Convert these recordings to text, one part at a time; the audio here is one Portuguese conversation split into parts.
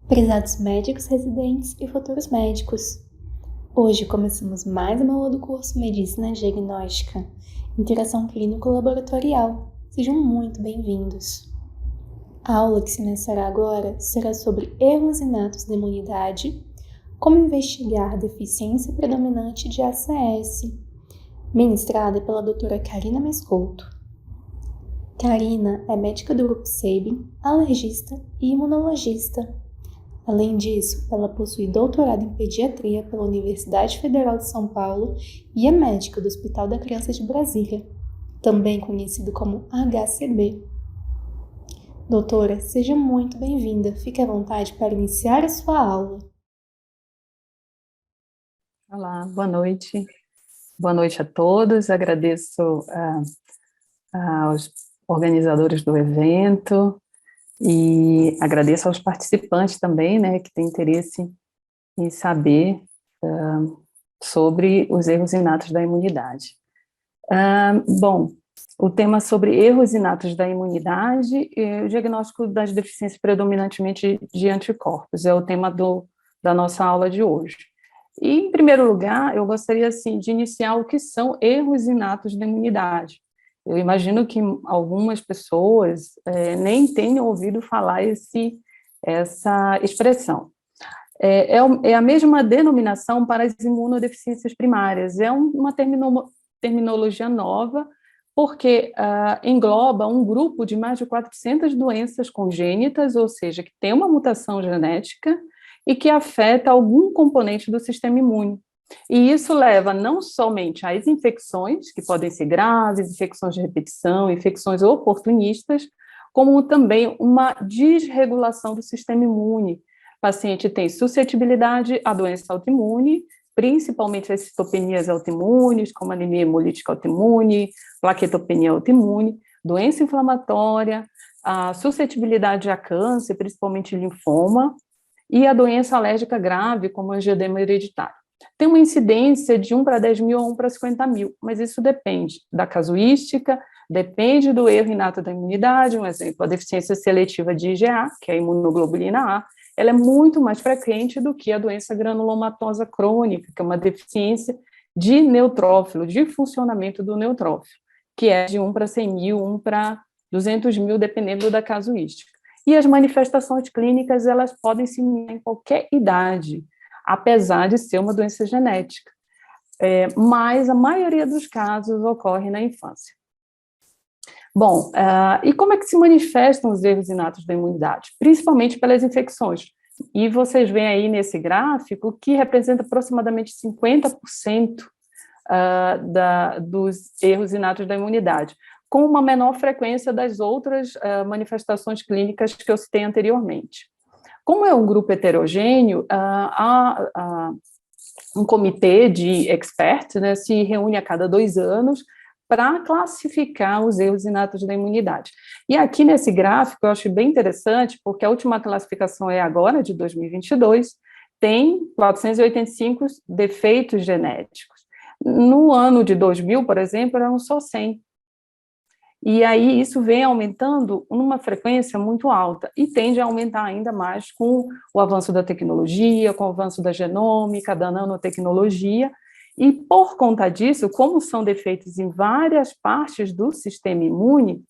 Prezados médicos residentes e futuros médicos, hoje começamos mais uma aula do curso Medicina Diagnóstica, Interação Clínico-Laboratorial. Sejam muito bem-vindos. A aula que se iniciará agora será sobre erros inatos da imunidade, como investigar a deficiência predominante de ACS, ministrada pela doutora Karina Mescouto. Karina é médica do grupo Sabin, alergista e imunologista. Além disso, ela possui doutorado em pediatria pela Universidade Federal de São Paulo e é médica do Hospital da Criança de Brasília, também conhecido como HCB. Doutora, seja muito bem-vinda. Fique à vontade para iniciar a sua aula. Olá, boa noite. Boa noite a todos. Agradeço aos organizadores do evento e agradeço aos participantes também, né, que têm interesse em saber sobre os erros inatos da imunidade. Bom, o tema sobre erros inatos da imunidade e o diagnóstico das deficiências predominantemente de anticorpos é o tema da nossa aula de hoje. E, em primeiro lugar, eu gostaria, assim, de iniciar o que são erros inatos da imunidade. Eu imagino que algumas pessoas nem tenham ouvido falar essa expressão. É a mesma denominação para as imunodeficiências primárias, é uma terminologia nova, porque engloba um grupo de mais de 400 doenças congênitas, ou seja, que tem uma mutação genética e que afeta algum componente do sistema imune. E isso leva não somente às infecções, que podem ser graves, infecções de repetição, infecções oportunistas, como também uma desregulação do sistema imune. O paciente tem suscetibilidade à doença autoimune, principalmente as citopenias autoimunes, como anemia hemolítica autoimune, plaquetopenia autoimune, doença inflamatória, a suscetibilidade a câncer, principalmente linfoma, e a doença alérgica grave, como angioedema hereditário. Tem uma incidência de 1 para 10 mil a 1 para 50 mil, mas isso depende da casuística, depende do erro inato da imunidade. Um exemplo, a deficiência seletiva de IgA, que é a imunoglobulina A, ela é muito mais frequente do que a doença granulomatosa crônica, que é uma deficiência de neutrófilo, de funcionamento do neutrófilo, que é de 1 para 100 mil, 1 para 200 mil, dependendo da casuística. E as manifestações clínicas, elas podem se iniciar em qualquer idade, apesar de ser uma doença genética. Mas a maioria dos casos ocorre na infância. Bom, e como é que se manifestam os erros inatos da imunidade? Principalmente pelas infecções. E vocês veem aí nesse gráfico que representa aproximadamente 50% dos erros inatos da imunidade, com uma menor frequência das outras manifestações clínicas que eu citei anteriormente. Como é um grupo heterogêneo, há um comitê de experts, né, se reúne a cada 2 anos para classificar os erros inatos da imunidade. E aqui nesse gráfico eu acho bem interessante, porque a última classificação é agora, de 2022, tem 485 defeitos genéticos. No ano de 2000, por exemplo, eram só 100. E aí isso vem aumentando numa frequência muito alta e tende a aumentar ainda mais com o avanço da tecnologia, com o avanço da genômica, da nanotecnologia, e por conta disso, como são defeitos em várias partes do sistema imune,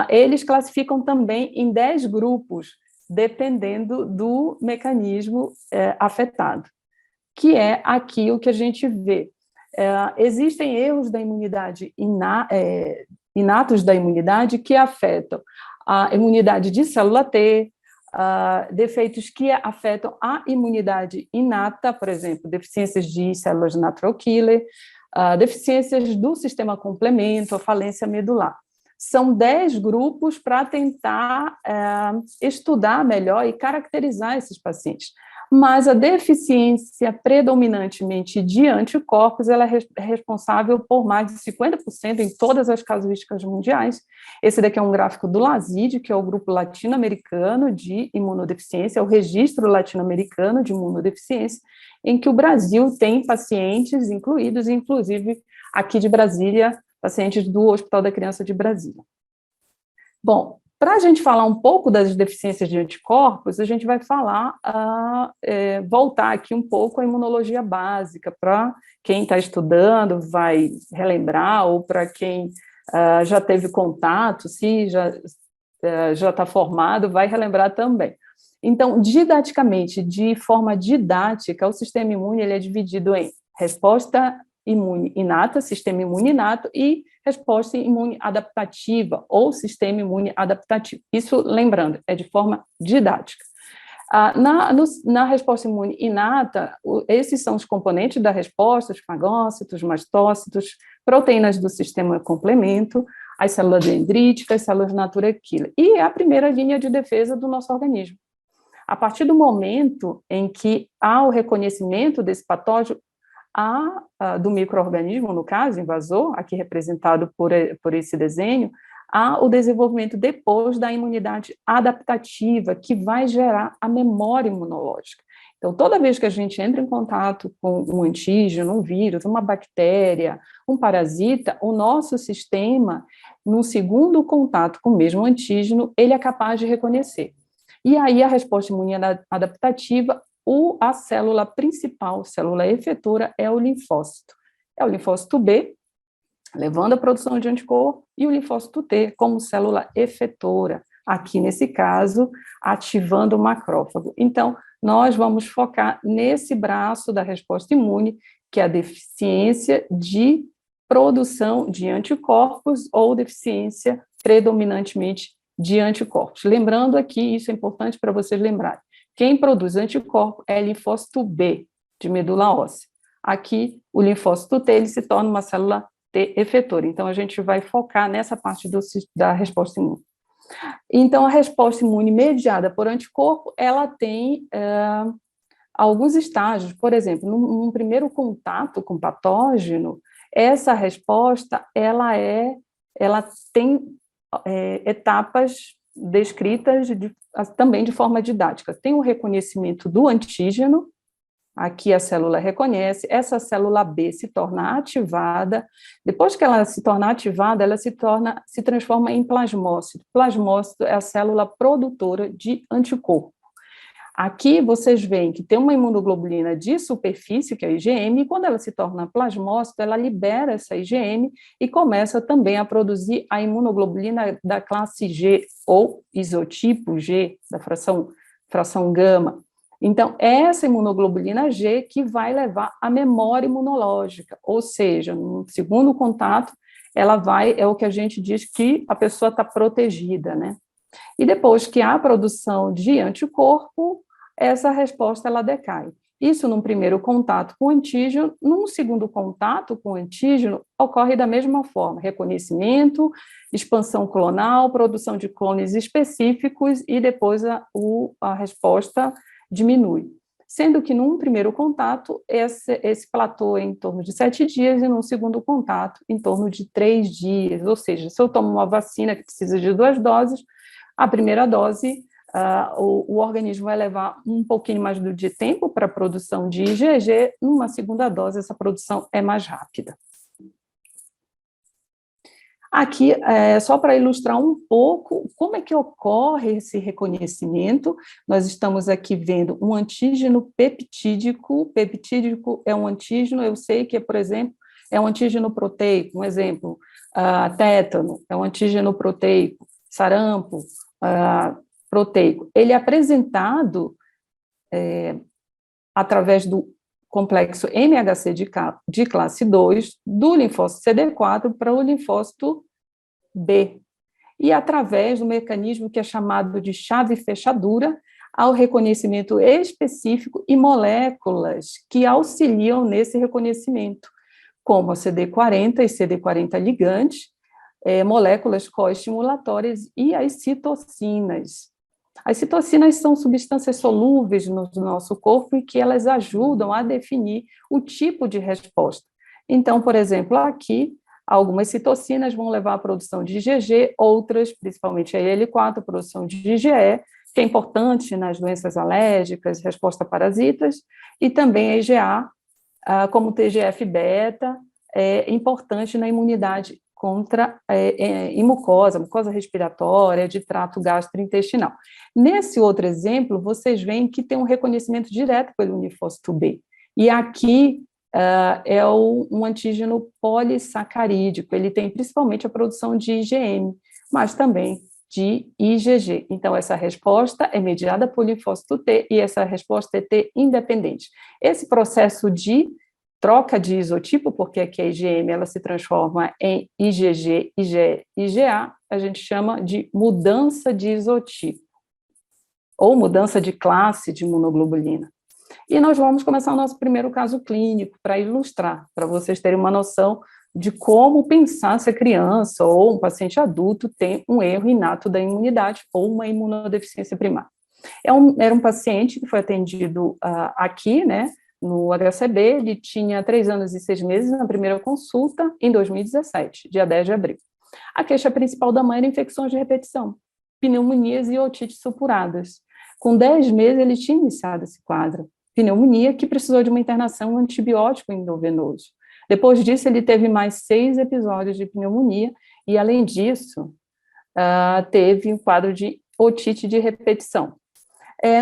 eles classificam também em 10 grupos, dependendo do mecanismo afetado, que é aqui o que a gente vê. Existem erros da imunidade inatos da imunidade que afetam a imunidade de célula T, defeitos que afetam a imunidade inata, por exemplo, deficiências de células natural killer, deficiências do sistema complemento, a falência medular. São 10 grupos para tentar estudar melhor e caracterizar esses pacientes. Mas a deficiência predominantemente de anticorpos, ela é responsável por mais de 50% em todas as casuísticas mundiais. Esse daqui é um gráfico do LASID, que é o grupo latino-americano de imunodeficiência, é o registro latino-americano de imunodeficiência, em que o Brasil tem pacientes incluídos, inclusive aqui de Brasília, pacientes do Hospital da Criança de Brasília. Bom, Para a gente falar um pouco das deficiências de anticorpos, a gente vai voltar aqui um pouco à imunologia básica, para quem está estudando vai relembrar, ou para quem já teve contato, se já está formado, vai relembrar também. Então, didaticamente, de forma didática, o sistema imune ele é dividido em resposta imune inata, sistema imune inato, e resposta imune adaptativa, ou sistema imune adaptativo. Isso, lembrando, é de forma didática. Na resposta imune inata, esses são os componentes da resposta, os fagócitos, mastócitos, proteínas do sistema complemento, as células dendríticas, células natura killer, e é a primeira linha de defesa do nosso organismo. A partir do momento em que há o reconhecimento desse patógeno, do micro-organismo, no caso, invasor, aqui representado por esse desenho, há o desenvolvimento depois da imunidade adaptativa, que vai gerar a memória imunológica. Então, toda vez que a gente entra em contato com um antígeno, um vírus, uma bactéria, um parasita, o nosso sistema, no segundo contato com o mesmo antígeno, ele é capaz de reconhecer. E aí a resposta imune adaptativa, a célula principal, célula efetora, é o linfócito. É o linfócito B, levando a produção de anticorpo, e o linfócito T como célula efetora, aqui nesse caso, ativando o macrófago. Então, nós vamos focar nesse braço da resposta imune, que é a deficiência de produção de anticorpos ou deficiência predominantemente de anticorpos. Lembrando aqui, isso é importante para vocês lembrarem, quem produz anticorpo é linfócito B, de medula óssea. Aqui, o linfócito T, ele se torna uma célula T efetora. Então, a gente vai focar nessa parte da resposta imune. Então, a resposta imune mediada por anticorpo, ela tem alguns estágios. Por exemplo, num primeiro contato com patógeno, essa resposta, ela tem etapas descritas também de forma didática. Tem o reconhecimento do antígeno, aqui a célula reconhece, essa célula B se torna ativada, depois que ela se torna ativada, ela se transforma em plasmócito. Plasmócito é a célula produtora de anticorpo. Aqui vocês veem que tem uma imunoglobulina de superfície, que é a IgM, e quando ela se torna plasmócito, ela libera essa IgM e começa também a produzir a imunoglobulina da classe G, ou isotipo G, da fração gama. Então, é essa imunoglobulina G que vai levar à memória imunológica, ou seja, no segundo contato, é o que a gente diz que a pessoa está protegida, né? E depois que há a produção de anticorpo, essa resposta ela decai. Isso num primeiro contato com o antígeno, num segundo contato com o antígeno, ocorre da mesma forma, reconhecimento, expansão clonal, produção de clones específicos, e depois a resposta diminui. Sendo que num primeiro contato, esse platô é em torno de 7 dias, e num segundo contato, em torno de 3 dias. Ou seja, se eu tomo uma vacina que precisa de 2 doses, a primeira dose, o organismo vai levar um pouquinho mais de tempo para a produção de IgG, numa segunda dose, essa produção é mais rápida. Aqui, só para ilustrar um pouco como é que ocorre esse reconhecimento, nós estamos aqui vendo um antígeno peptídico. Peptídico é um antígeno, eu sei que, por exemplo, é um antígeno proteico, um exemplo, tétano, é um antígeno proteico, sarampo, proteico. Ele é apresentado através do complexo MHC de classe 2, do linfócito CD4 para o linfócito B, e através do mecanismo que é chamado de chave-fechadura, ao reconhecimento específico e moléculas que auxiliam nesse reconhecimento, como a CD40 e CD40 ligantes, moléculas coestimulatórias e as citocinas. As citocinas são substâncias solúveis no nosso corpo e que elas ajudam a definir o tipo de resposta. Então, por exemplo, aqui, algumas citocinas vão levar à produção de IgG, outras, principalmente a IL-4, a produção de IgE, que é importante nas doenças alérgicas, resposta a parasitas, e também a IgA, como TGF-beta, é importante na imunidade contra mucosa respiratória, de trato gastrointestinal. Nesse outro exemplo, vocês veem que tem um reconhecimento direto pelo linfócito B. E aqui é um antígeno polissacarídico, ele tem principalmente a produção de IgM, mas também de IgG. Então, essa resposta é mediada por linfócito T e essa resposta é T independente. Esse processo de troca de isotipo, porque aqui a IgM ela se transforma em IgG, IgE, IgA, a gente chama de mudança de isotipo, ou mudança de classe de imunoglobulina. E nós vamos começar o nosso primeiro caso clínico para ilustrar, para vocês terem uma noção de como pensar se a criança ou um paciente adulto tem um erro inato da imunidade ou uma imunodeficiência primária. Era um paciente que foi atendido aqui, né, no HCB, ele tinha 3 anos e 6 meses na primeira consulta, em 2017, dia 10 de abril. A queixa principal da mãe era infecções de repetição, pneumonias e otites supuradas. Com 10 meses, ele tinha iniciado esse quadro, pneumonia, que precisou de uma internação antibiótico endovenoso. Depois disso, ele teve mais 6 episódios de pneumonia, e, além disso, teve um quadro de otite de repetição.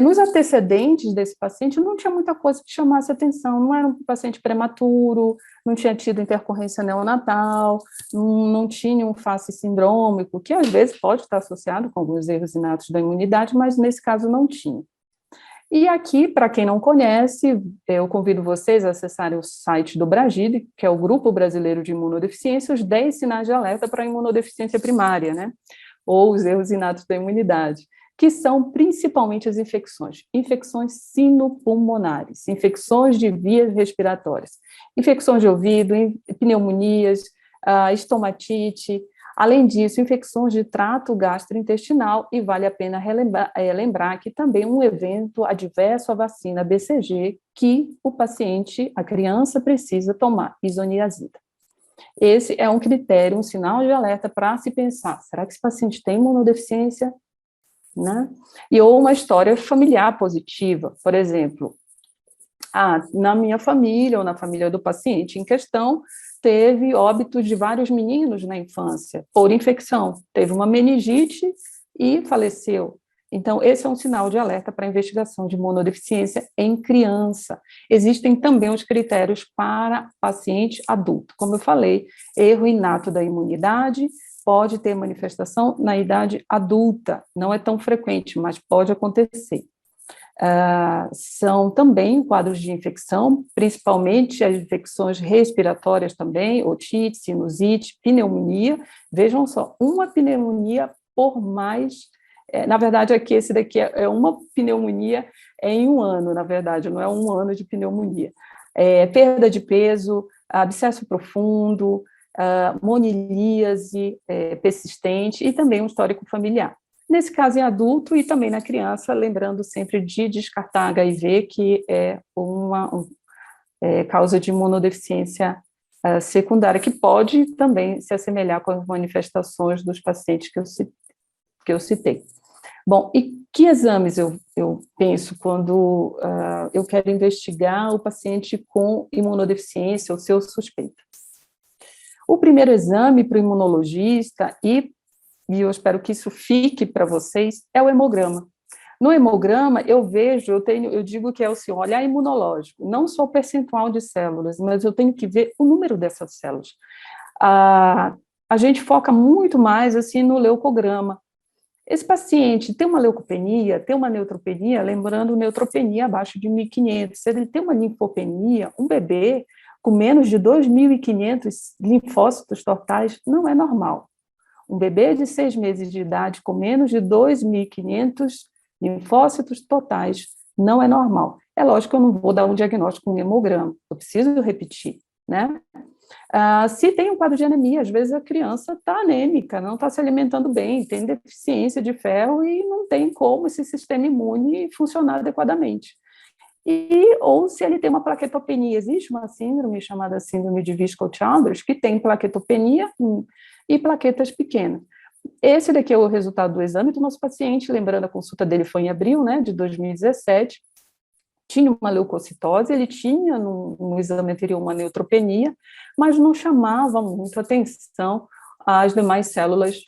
Nos antecedentes desse paciente, não tinha muita coisa que chamasse atenção, não era um paciente prematuro, não tinha tido intercorrência neonatal, não tinha um face sindrômico, que às vezes pode estar associado com alguns erros inatos da imunidade, mas nesse caso não tinha. E aqui, para quem não conhece, eu convido vocês a acessarem o site do Bragide, que é o Grupo Brasileiro de Imunodeficiência, os 10 sinais de alerta para a imunodeficiência primária, né? Ou os erros inatos da imunidade, que são principalmente as infecções sinopulmonares, infecções de vias respiratórias, infecções de ouvido, pneumonias, estomatite. Além disso, infecções de trato gastrointestinal, e vale a pena lembrar que também um evento adverso à vacina BCG, que o paciente, a criança, precisa tomar isoniazida. Esse é um critério, um sinal de alerta para se pensar, será que esse paciente tem imunodeficiência? Né? Ou uma história familiar positiva, por exemplo, na minha família ou na família do paciente em questão, teve óbitos de vários meninos na infância por infecção, teve uma meningite e faleceu. Então, esse é um sinal de alerta para a investigação de imunodeficiência em criança. Existem também os critérios para paciente adulto. Como eu falei, erro inato da imunidade pode ter manifestação na idade adulta, não é tão frequente, mas pode acontecer. São também quadros de infecção, principalmente as infecções respiratórias também, otite, sinusite, pneumonia. Vejam só, uma pneumonia por mais... na verdade, aqui, esse daqui é uma pneumonia em um ano, na verdade, não é um ano de pneumonia. Perda de peso, abscesso profundo, monilíase persistente e também um histórico familiar. Nesse caso, em adulto e também na criança, lembrando sempre de descartar HIV, que é uma causa de imunodeficiência secundária, que pode também se assemelhar com as manifestações dos pacientes que eu citei. Bom, e que exames eu penso quando eu quero investigar o paciente com imunodeficiência ou seu suspeito? O primeiro exame para o imunologista, e eu espero que isso fique para vocês, é o hemograma. No hemograma, eu digo que é o olhar imunológico, não só o percentual de células, mas eu tenho que ver o número dessas células. A gente foca muito mais, assim, no leucograma. Esse paciente tem uma leucopenia, tem uma neutropenia, lembrando neutropenia abaixo de 1.500. Se ele tem uma linfopenia, um bebê com menos de 2.500 linfócitos totais não é normal. Um bebê de 6 meses de idade com menos de 2.500 linfócitos totais não é normal. É lógico que eu não vou dar um diagnóstico com hemograma, eu preciso repetir, né? Se tem um quadro de anemia, às vezes a criança está anêmica, não está se alimentando bem, tem deficiência de ferro e não tem como esse sistema imune funcionar adequadamente. Ou se ele tem uma plaquetopenia, existe uma síndrome chamada síndrome de Viscoe-Childress, que tem plaquetopenia e plaquetas pequenas. Esse daqui é o resultado do exame do nosso paciente, lembrando, a consulta dele foi em abril, né, de 2017, tinha uma leucocitose, ele tinha no exame anterior uma neutropenia, mas não chamava muito atenção as demais células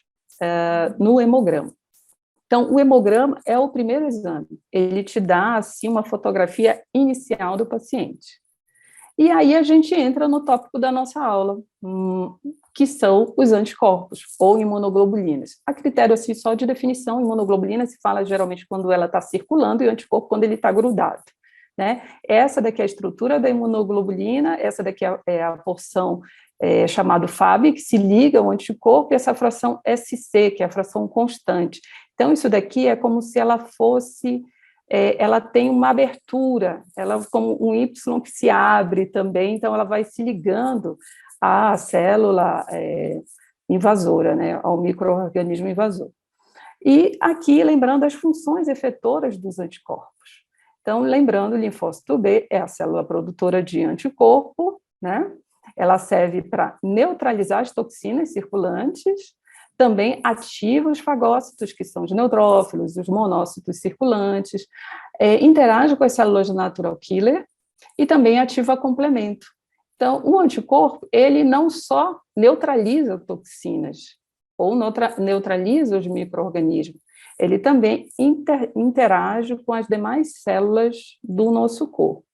no hemograma. Então, o hemograma é o primeiro exame, ele te dá, assim, uma fotografia inicial do paciente. E aí a gente entra no tópico da nossa aula, que são os anticorpos, ou imunoglobulinas. A critério, assim, só de definição, imunoglobulina se fala geralmente quando ela está circulando, e anticorpo quando ele está grudado, né? Essa daqui é a estrutura da imunoglobulina, essa daqui é a porção chamada Fab, que se liga ao anticorpo, e essa fração SC, que é a fração constante. Então, isso daqui é como se ela fosse, ela tem uma abertura, ela como um Y que se abre também, então ela vai se ligando à célula invasora, né, ao micro-organismo invasor. E aqui, lembrando as funções efetoras dos anticorpos. Então, lembrando, o linfócito B é a célula produtora de anticorpo, né? Ela serve para neutralizar as toxinas circulantes, também ativa os fagócitos, que são os neutrófilos, os monócitos circulantes, interage com as células natural killer e também ativa complemento. Então, o anticorpo, ele não só neutraliza toxinas, ou neutraliza os micro-organismos, ele também interage com as demais células do nosso corpo.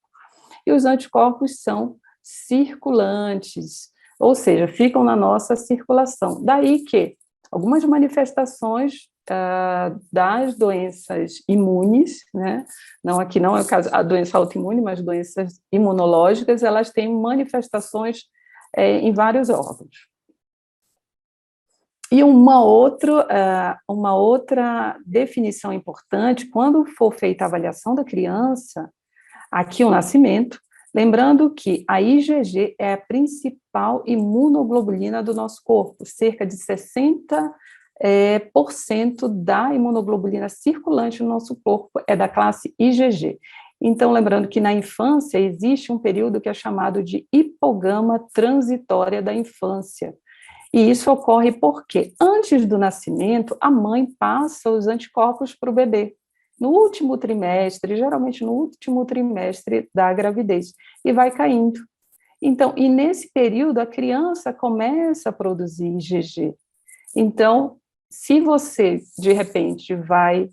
E os anticorpos são circulantes, ou seja, ficam na nossa circulação. Daí que algumas manifestações das doenças imunes, né? Não, aqui não é o caso a doença autoimune, mas doenças imunológicas, elas têm manifestações em vários órgãos. E uma outra definição importante, quando for feita a avaliação da criança, aqui o nascimento, lembrando que a IgG é a principal imunoglobulina do nosso corpo, cerca de 60% da imunoglobulina circulante no nosso corpo é da classe IgG. Então, lembrando que na infância existe um período que é chamado de hipogama transitória da infância. E isso ocorre porque, antes do nascimento, a mãe passa os anticorpos para o bebê, no último trimestre, geralmente no último trimestre da gravidez, e vai caindo. Então, e nesse período, a criança começa a produzir IgG. Então, se você, de repente,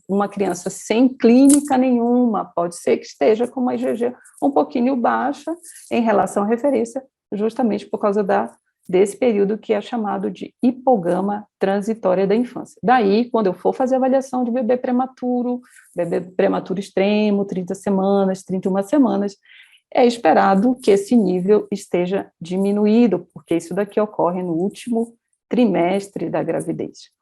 uma criança sem clínica nenhuma, pode ser que esteja com uma IgG um pouquinho baixa em relação à referência, justamente por causa desse período que é chamado de hipogama transitória da infância. Daí, quando eu for fazer avaliação de bebê prematuro extremo, 30 semanas, 31 semanas, é esperado que esse nível esteja diminuído, porque isso daqui ocorre no último trimestre da gravidez.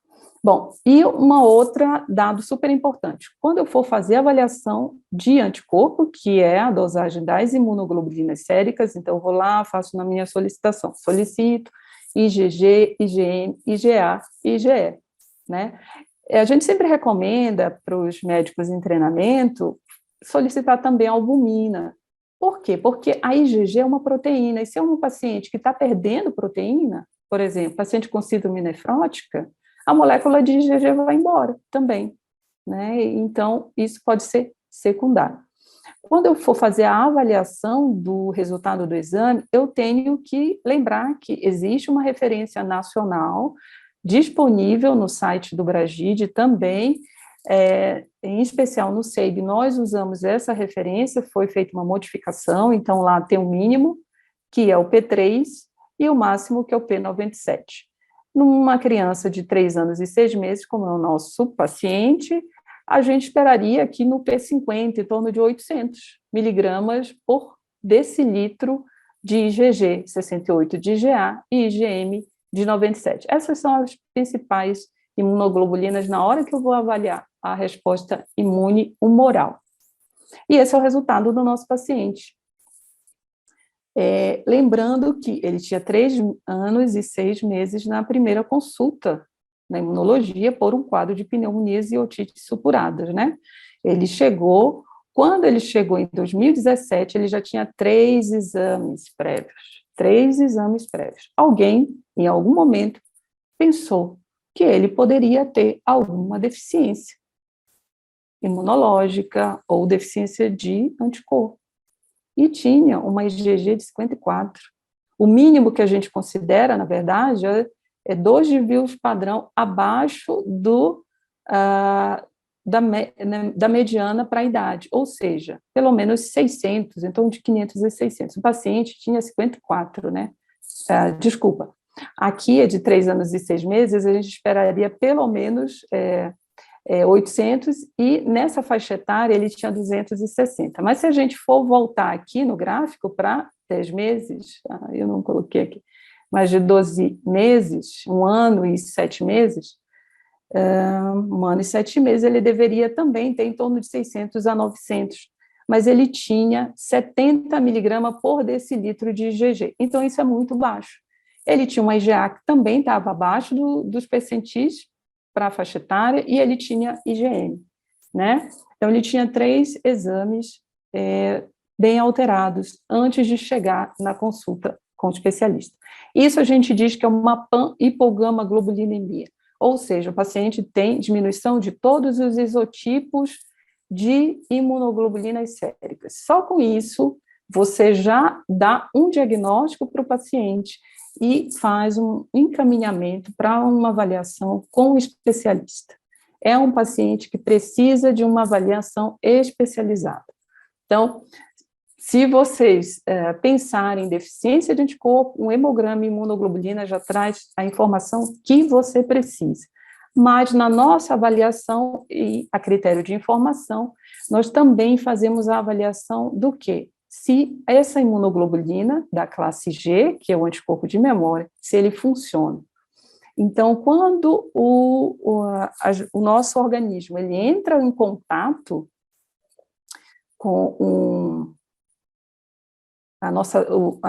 Bom, e uma outra dado super importante, quando eu for fazer a avaliação de anticorpo, que é a dosagem das imunoglobulinas séricas, então eu vou lá, faço na minha solicitação, solicito IgG, IgM, IgA e IgE, né? A gente sempre recomenda para os médicos em treinamento solicitar também a albumina. Por quê? Porque a IgG é uma proteína, e se é um paciente que está perdendo proteína, por exemplo, paciente com síndrome nefrótica, a molécula de IgG vai embora também, né? Então, isso pode ser secundário. Quando eu for fazer a avaliação do resultado do exame, eu tenho que lembrar que existe uma referência nacional disponível no site do Bragid também, em especial no SEIB, nós usamos essa referência, foi feita uma modificação, então lá tem o mínimo, que é o P3, e o máximo, que é o P97. Numa criança de 3 anos e 6 meses, como é o nosso paciente, a gente esperaria aqui no P50, em torno de 800 miligramas por decilitro de IgG, 68 de IgA e IgM de 97. Essas são as principais imunoglobulinas na hora que eu vou avaliar a resposta imune humoral. E esse é o resultado do nosso paciente. Lembrando que ele tinha 3 anos e 6 meses na primeira consulta na imunologia por um quadro de pneumonias e otites supuradas, né? Quando ele chegou em 2017, ele já tinha 3 exames prévios. 3 exames prévios. Alguém, em algum momento, pensou que ele poderia ter alguma deficiência imunológica ou deficiência de anticorpo. E tinha uma IgG de 54. O mínimo que a gente considera, na verdade, 2 desvios padrão abaixo da mediana para a idade, ou seja, pelo menos 600, então de 500 a 600. O paciente tinha 54, né? Desculpa, aqui é de 3 anos e 6 meses, a gente esperaria pelo menos 800, e nessa faixa etária ele tinha 260. Mas se a gente for voltar aqui no gráfico para 10 meses, eu não coloquei aqui, mas de 12 meses, 1 ano e 7 meses, 1 ano e 7 meses, ele deveria também ter em torno de 600 a 900, mas ele tinha 70 miligramas por decilitro de IgG, então isso é muito baixo. Ele tinha uma IgA que também estava abaixo dos percentis para a faixa etária, e ele tinha IgM, né? Então, ele tinha 3 exames bem alterados antes de chegar na consulta com o especialista. Isso a gente diz que é uma pan-hipogama-globulinemia, ou seja, o paciente tem diminuição de todos os isotipos de imunoglobulinas séricas. Só com isso, você já dá um diagnóstico para o paciente e faz um encaminhamento para uma avaliação com o especialista. É um paciente que precisa de uma avaliação especializada. Então, se vocês pensarem em deficiência de anticorpo, um hemograma e imunoglobulina já traz a informação que você precisa. Mas na nossa avaliação, e a critério de informação, nós também fazemos a avaliação do quê? Se essa imunoglobulina da classe G, que é o anticorpo de memória, se ele funciona. Então, quando o nosso organismo ele entra em contato com a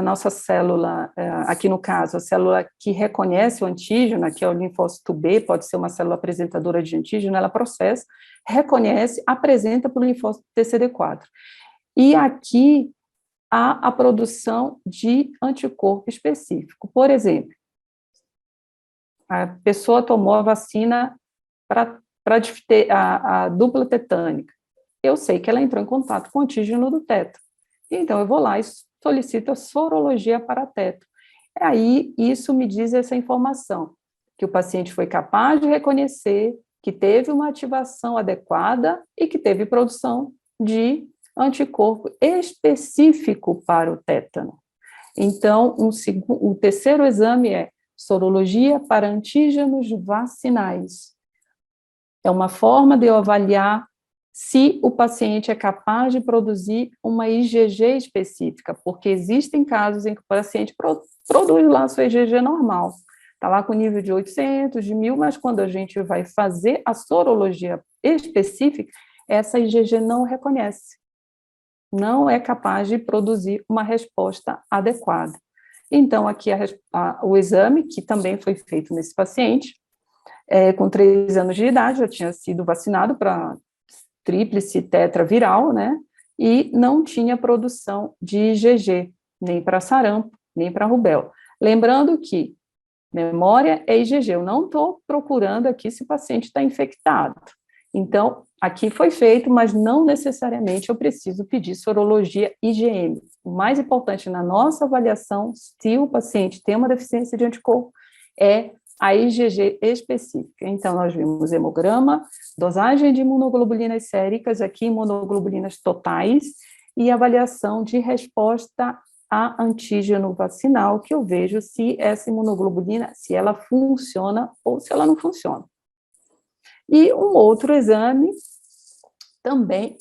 nossa célula, aqui no caso, a célula que reconhece o antígeno, que é o linfócito B, pode ser uma célula apresentadora de antígeno, ela processa, reconhece, apresenta para o linfócito TCD4. E aqui há a produção de anticorpo específico. Por exemplo, a pessoa tomou a vacina para a dupla tetânica. Eu sei que ela entrou em contato com o antígeno do teto. Então, eu vou lá e solicito a sorologia para teto. Aí, isso me diz essa informação, que o paciente foi capaz de reconhecer que teve uma ativação adequada e que teve produção de anticorpo específico para o tétano. Então, o terceiro exame é sorologia para antígenos vacinais. É uma forma de eu avaliar se o paciente é capaz de produzir uma IgG específica, porque existem casos em que o paciente produz lá a sua IgG normal, está lá com nível de 800, de 1000, mas quando a gente vai fazer a sorologia específica, essa IgG não reconhece, não é capaz de produzir uma resposta adequada. Então, aqui o exame, que também foi feito nesse paciente, com 3 anos de idade, já tinha sido vacinado para tríplice tetraviral, né, e não tinha produção de IgG, nem para sarampo, nem para rubéola. Lembrando que memória é IgG, eu não estou procurando aqui se o paciente está infectado. Então, aqui foi feito, mas não necessariamente eu preciso pedir sorologia IgM. O mais importante na nossa avaliação, se o paciente tem uma deficiência de anticorpo, é a IgG específica. Então, nós vimos hemograma, dosagem de imunoglobulinas séricas, aqui imunoglobulinas totais, e avaliação de resposta a antígeno vacinal, que eu vejo se essa imunoglobulina, se ela funciona ou se ela não funciona. E um outro exame também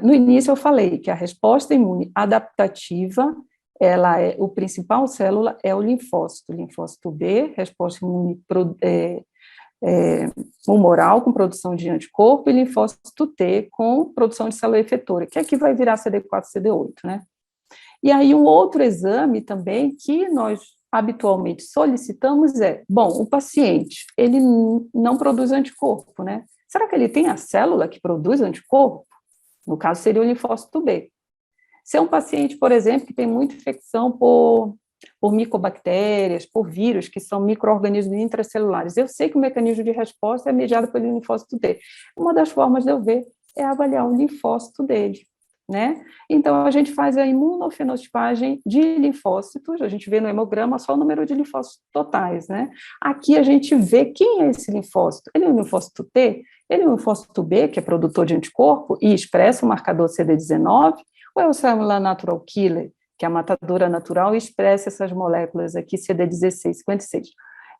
no início eu falei que a resposta imune adaptativa, o principal célula é o linfócito B, resposta imune humoral com produção de anticorpo, e linfócito T com produção de célula efetora, que aqui vai virar CD4, CD8, né? E aí um outro exame também que nós habitualmente solicitamos o paciente, ele não produz anticorpo, né? Será que ele tem a célula que produz anticorpo? No caso, seria o linfócito B. Se é um paciente, por exemplo, que tem muita infecção por micobactérias, por vírus, que são micro-organismos intracelulares, eu sei que o mecanismo de resposta é mediado pelo linfócito T. Uma das formas de eu ver é avaliar o linfócito dele. né? Então, a gente faz a imunofenotipagem de linfócitos, a gente vê no hemograma só o número de linfócitos totais, né? Aqui a gente vê quem é esse linfócito. Ele é um linfócito T, ele é um linfócito B, que é produtor de anticorpo e expressa o marcador CD19, ou é o célula natural killer, que é a matadora natural e expressa essas moléculas aqui, CD16, 56.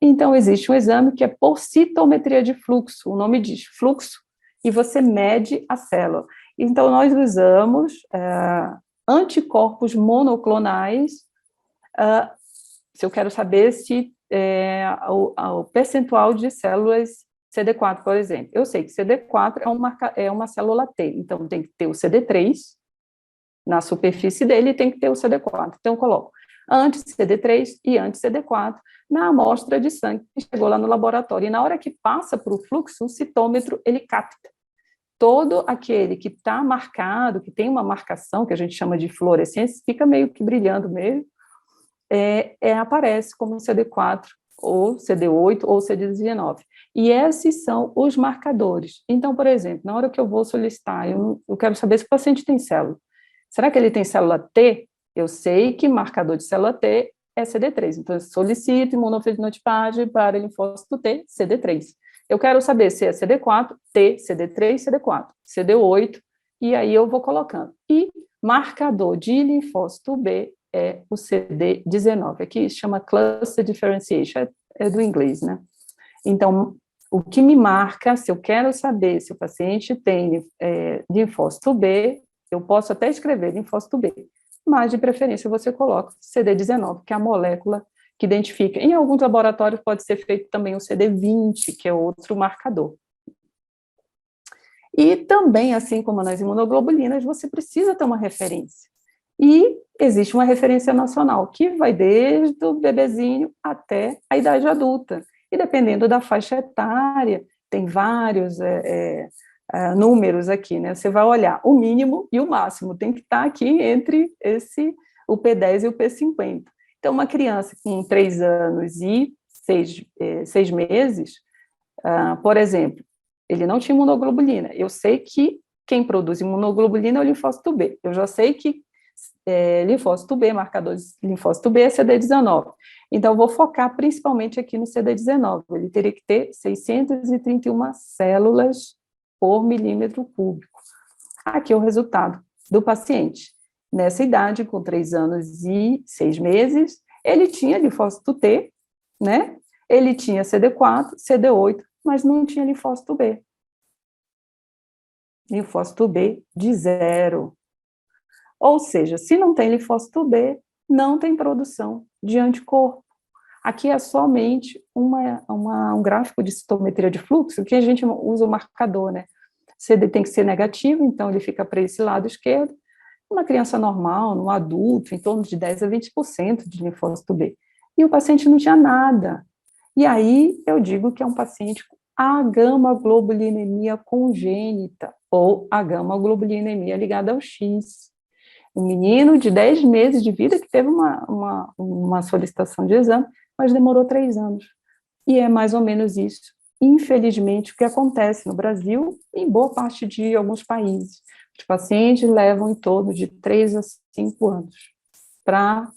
Então, existe um exame que é por citometria de fluxo, o nome diz fluxo, e você mede a célula. Então, nós usamos anticorpos monoclonais, se eu quero saber se o percentual de células CD4, por exemplo. Eu sei que CD4 é uma célula T, então tem que ter o CD3 na superfície dele e tem que ter o CD4. Então, eu coloco anti-CD3 e anti-CD4 na amostra de sangue que chegou lá no laboratório. E na hora que passa para o fluxo, o citômetro, ele capta todo aquele que está marcado, que tem uma marcação, que a gente chama de fluorescência, fica meio que brilhando mesmo, aparece como CD4, ou CD8, ou CD19. E esses são os marcadores. Então, por exemplo, na hora que eu vou solicitar, eu quero saber se o paciente tem célula. Será que ele tem célula T? Eu sei que marcador de célula T é CD3, então eu solicito imunofenotipagem para linfócito T, CD3. Eu quero saber se é CD4, T, CD3, CD4, CD8, e aí eu vou colocando. E marcador de linfócito B é o CD19, aqui chama Cluster Differentiation, é do inglês, né? Então, o que me marca, se eu quero saber se o paciente tem linfócito B, eu posso até escrever linfócito B, mas de preferência você coloca CD19, que é a molécula que identifica. Em alguns laboratórios pode ser feito também o CD20, que é outro marcador. E também, assim como nas imunoglobulinas, você precisa ter uma referência. E existe uma referência nacional, que vai desde o bebezinho até a idade adulta. E dependendo da faixa etária, tem vários números aqui, né? Você vai olhar o mínimo e o máximo, tem que estar aqui entre o P10 e o P50. Então, uma criança com 3 anos e 6 meses, por exemplo, ele não tinha imunoglobulina. Eu sei que quem produz imunoglobulina é o linfócito B. Eu já sei que linfócito B, marcador de linfócito B é CD19. Então, eu vou focar principalmente aqui no CD19. Ele teria que ter 631 células por milímetro cúbico. Aqui é o resultado do paciente. Nessa idade, com 3 anos e 6 meses, ele tinha linfócito T, né? Ele tinha CD4, CD8, mas não tinha linfócito B. Linfócito B de 0. Ou seja, se não tem linfócito B, não tem produção de anticorpo. Aqui é somente um gráfico de citometria de fluxo, que a gente usa o marcador, né? CD tem que ser negativo, então ele fica para esse lado esquerdo. Uma criança normal, um adulto, em torno de 10 a 20% de linfócito B. E o paciente não tinha nada. E aí eu digo que é um paciente com agama-globulinemia congênita, ou agama-globulinemia ligada ao X. Um menino de 10 meses de vida que teve uma solicitação de exame, mas demorou 3 anos. E é mais ou menos isso, infelizmente, o que acontece no Brasil e em boa parte de alguns países. Os pacientes levam em torno de 3 a 5 anos para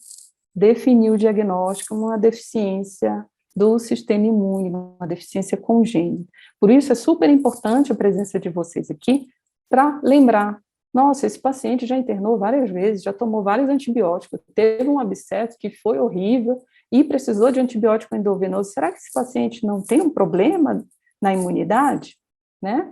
definir o diagnóstico, uma deficiência do sistema imune, uma deficiência congênita. Por isso é super importante a presença de vocês aqui, para lembrar, nossa, esse paciente já internou várias vezes, já tomou vários antibióticos, teve um abscesso que foi horrível e precisou de antibiótico endovenoso. Será que esse paciente não tem um problema na imunidade? Né?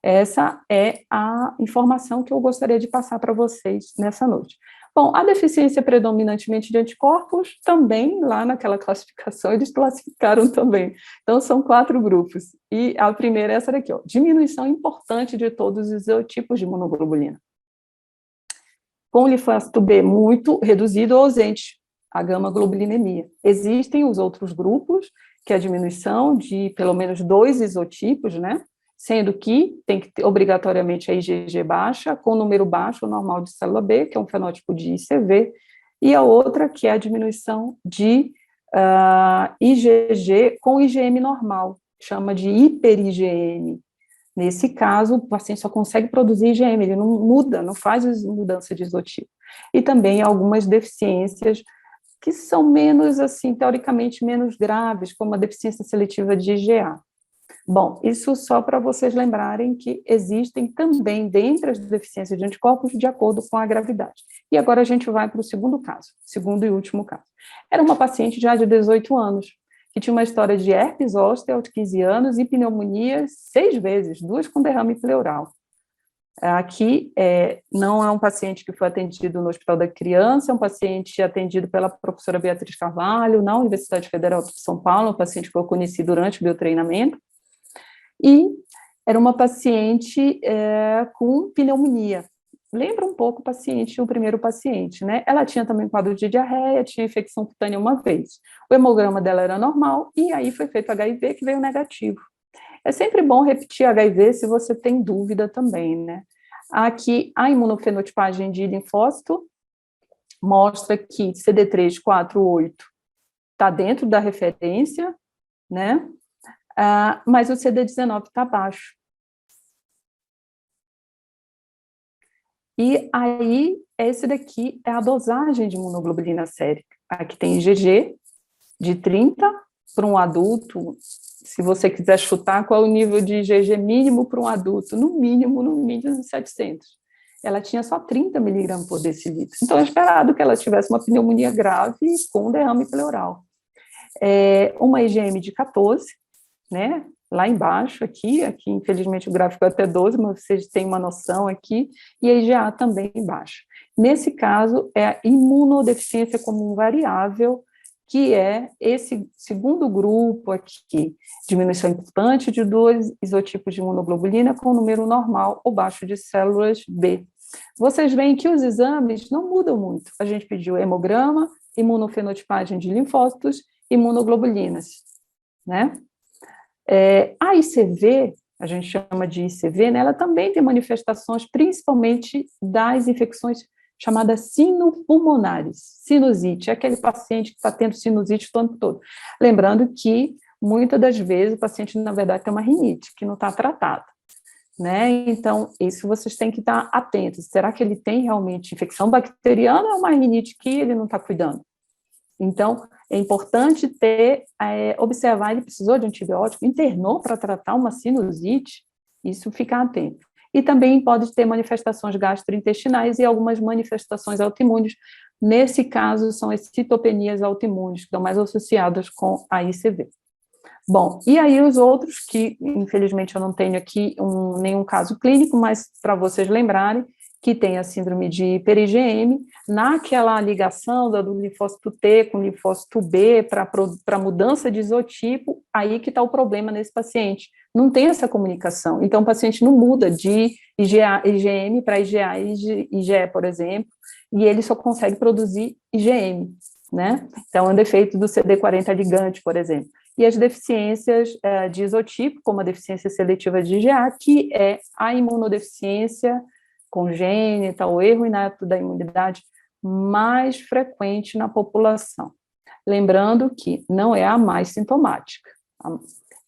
Essa é a informação que eu gostaria de passar para vocês nessa noite. Bom, a deficiência predominantemente de anticorpos, também, lá naquela classificação, eles classificaram também. Então, são 4 grupos. E a primeira é essa daqui, ó, diminuição importante de todos os tipos de imunoglobulina. Com linfócito B muito reduzido ou ausente, a gama-globulinemia. Existem os outros grupos, que é a diminuição de pelo menos 2 isotipos, né? Sendo que tem que ter obrigatoriamente a IgG baixa, com número baixo, o normal de célula B, que é um fenótipo de ICV, e a outra que é a diminuição de IgG com IgM normal, chama de hiper-IgM, Nesse caso, o paciente só consegue produzir IgM, ele não muda, não faz mudança de isotipo. E também algumas deficiências que são menos, assim, teoricamente menos graves, como a deficiência seletiva de IgA. Bom, isso só para vocês lembrarem que existem também, dentre as deficiências de anticorpos, de acordo com a gravidade. E agora a gente vai para o segundo caso, segundo e último caso. Era uma paciente já de 18 anos, que tinha uma história de herpes zoster aos 15 anos e pneumonia 6 vezes, 2 com derrame pleural. Aqui não é um paciente que foi atendido no Hospital da Criança, é um paciente atendido pela professora Beatriz Carvalho, na Universidade Federal de São Paulo, um paciente que eu conheci durante o meu treinamento, e era uma paciente com pneumonia. Lembra um pouco o primeiro paciente, né? Ela tinha também um quadro de diarreia, tinha infecção cutânea uma vez. O hemograma dela era normal, e aí foi feito HIV, que veio negativo. É sempre bom repetir HIV se você tem dúvida também, né? Aqui, a imunofenotipagem de linfócito mostra que CD348 está dentro da referência, né? Mas o CD19 está baixo. E aí, esse daqui é a dosagem de imunoglobulina sérica. Aqui tem IgG de 30 para um adulto. Se você quiser chutar qual é o nível de IgG mínimo para um adulto, no mínimo 700. Ela tinha só 30 miligramas por decilitro. Então, é esperado que ela tivesse uma pneumonia grave com derrame pleural. Uma IgM de 14, né? Lá embaixo, aqui, infelizmente o gráfico é até 12, mas vocês têm uma noção aqui, e a IgA também embaixo. Nesse caso, é a imunodeficiência comum variável, que é esse segundo grupo aqui, diminuição importante de 2 isotipos de imunoglobulina com número normal ou baixo de células B. Vocês veem que os exames não mudam muito. A gente pediu hemograma, imunofenotipagem de linfócitos, imunoglobulinas, né? A ICV, a gente chama de ICV, né, ela também tem manifestações, principalmente das infecções chamadas sinopulmonares, sinusite, é aquele paciente que está tendo sinusite o tempo todo. Lembrando que, muitas das vezes, o paciente, na verdade, tem uma rinite, que não está tratada, né, então, isso vocês têm que estar atentos, será que ele tem realmente infecção bacteriana ou uma rinite que ele não está cuidando? Então, é importante observar, ele precisou de antibiótico, internou para tratar uma sinusite, isso ficar atento. E também pode ter manifestações gastrointestinais e algumas manifestações autoimunes. Nesse caso, são as citopenias autoimunes, que estão mais associadas com a ICV. Bom, e aí os outros, que infelizmente eu não tenho aqui nenhum caso clínico, mas para vocês lembrarem, que tem a síndrome de hiper-IgM, naquela ligação do linfócito T com linfócito B para mudança de isotipo, aí que está o problema nesse paciente. Não tem essa comunicação. Então, o paciente não muda de IgM para IgA e IgE, por exemplo, e ele só consegue produzir IgM, né? Então, é um defeito do CD40 ligante, por exemplo. E as deficiências de isotipo, como a deficiência seletiva de IgA, que é a imunodeficiência congênita, o erro inato da imunidade mais frequente na população. Lembrando que não é a mais sintomática,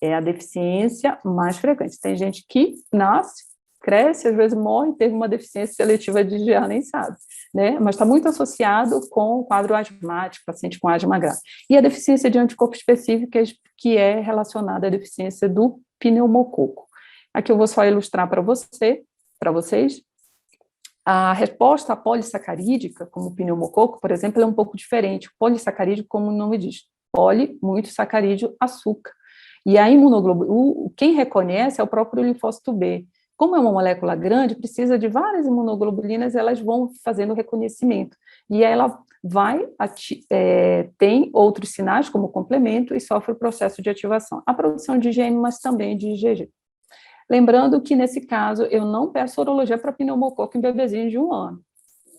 é a deficiência mais frequente. Tem gente que nasce, cresce, às vezes morre, teve uma deficiência seletiva de IgA, nem sabe, né? Mas está muito associado com o quadro asmático, paciente com asma grave. E a deficiência de anticorpo específica, que é relacionada à deficiência do pneumococo. Aqui eu vou só ilustrar para vocês. A resposta polissacarídica, como o pneumococo, por exemplo, é um pouco diferente. O polissacarídico, como o nome diz, poli, muito sacarídeo, açúcar. E a imunoglobulina, quem reconhece é o próprio linfócito B. Como é uma molécula grande, precisa de várias imunoglobulinas, elas vão fazendo o reconhecimento. E ela tem outros sinais como complemento e sofre o processo de ativação. A produção de IgM, mas também de IgG. Lembrando que, nesse caso, eu não peço sorologia para pneumococo em bebezinho de 1 ano.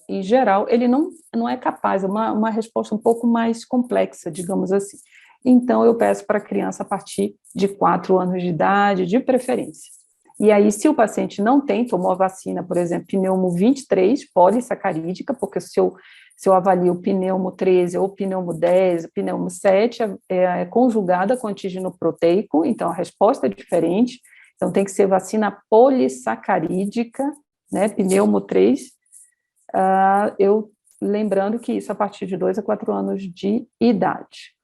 Em geral, ele não é capaz, é uma resposta um pouco mais complexa, digamos assim. Então, eu peço para a criança a partir de 4 anos de idade, de preferência. E aí, se o paciente não tomou a vacina, por exemplo, pneumo 23, polissacarídica, porque se eu avalio o pneumo 13 ou pneumo 10, o pneumo 7 é conjugada com antígeno proteico, então a resposta é diferente. Então, tem que ser vacina polissacarídica, né, pneumo 3, lembrando que isso a partir de 2 a 4 anos de idade.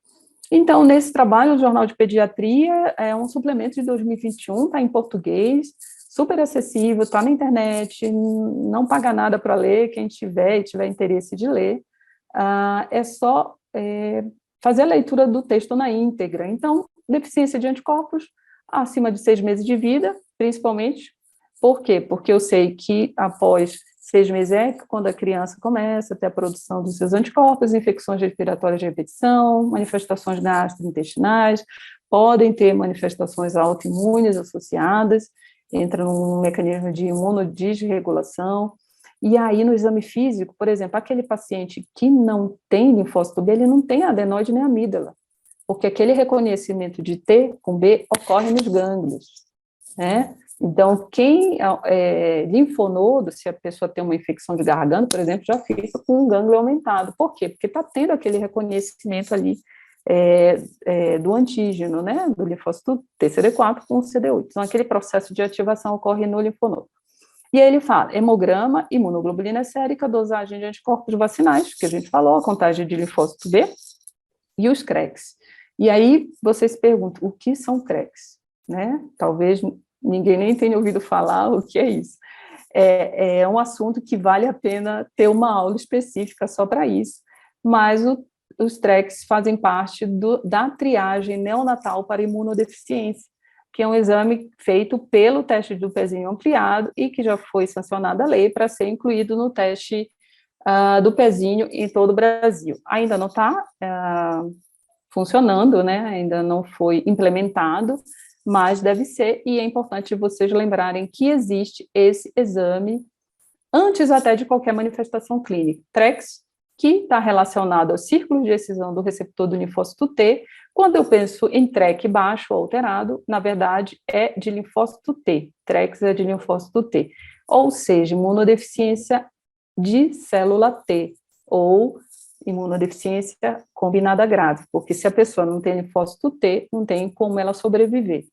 Então, nesse trabalho, o Jornal de Pediatria é um suplemento de 2021, está em português, super acessível, está na internet, não paga nada para ler, quem tiver interesse de ler, é só fazer a leitura do texto na íntegra. Então, deficiência de anticorpos acima de 6 meses de vida, principalmente. Por quê? Porque eu sei que após 6 meses é quando a criança começa a ter a produção dos seus anticorpos, infecções respiratórias de repetição, manifestações gastrointestinais, podem ter manifestações autoimunes associadas, entra num mecanismo de imunodisregulação. E aí, no exame físico, por exemplo, aquele paciente que não tem linfócito B, ele não tem adenoide nem amígdala, porque aquele reconhecimento de T com B ocorre nos gânglios, né? Então, quem linfonodo, se a pessoa tem uma infecção de garganta, por exemplo, já fica com um gânglio aumentado. Por quê? Porque está tendo aquele reconhecimento ali do antígeno, né, do linfócito TCD4 com o CD8. Então, aquele processo de ativação ocorre no linfonodo. E aí ele fala, hemograma, imunoglobulina sérica, dosagem de anticorpos vacinais, que a gente falou, a contagem de linfócito B, e os CRECs. E aí vocês perguntam, o que são CRECs? Né? Talvez ninguém nem tenha ouvido falar o que é isso. É um assunto que vale a pena ter uma aula específica só para isso, mas os CRECs fazem parte da triagem neonatal para imunodeficiência, que é um exame feito pelo teste do pezinho ampliado e que já foi sancionada a lei para ser incluído no teste do pezinho em todo o Brasil. Ainda não está funcionando, né? Ainda não foi implementado, mas deve ser, e é importante vocês lembrarem que existe esse exame antes até de qualquer manifestação clínica. TREX, que está relacionado ao círculo de excisão do receptor do linfócito T. Quando eu penso em TREC baixo ou alterado, na verdade é de linfócito T. TREX é de linfócito T. Ou seja, imunodeficiência de célula T, ou imunodeficiência combinada grave, porque se a pessoa não tem linfócito T, não tem como ela sobreviver.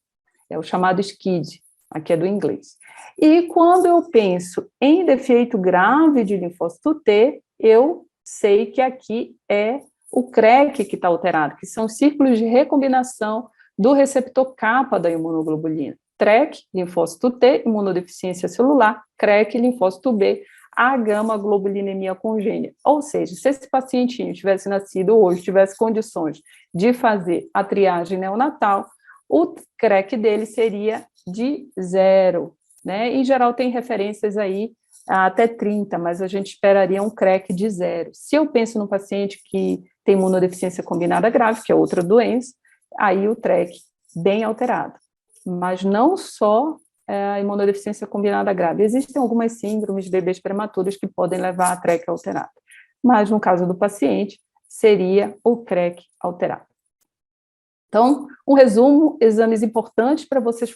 É o chamado SCID, aqui é do inglês. E quando eu penso em defeito grave de linfócito T, eu sei que aqui é o CREC que está alterado, que são círculos de recombinação do receptor kappa da imunoglobulina. TREC, linfócito T, imunodeficiência celular, CREC, linfócito B, a gama-globulinemia congênita. Ou seja, se esse pacientinho tivesse nascido hoje, tivesse condições de fazer a triagem neonatal, o CREC dele seria de 0, né? Em geral tem referências aí até 30, mas a gente esperaria um CREC de 0. Se eu penso no paciente que tem imunodeficiência combinada grave, que é outra doença, aí o TREC bem alterado. Mas não só a imunodeficiência combinada grave. Existem algumas síndromes de bebês prematuros que podem levar a TREC alterada. Mas no caso do paciente, seria o CREC alterado. Então, um resumo, exames importantes para vocês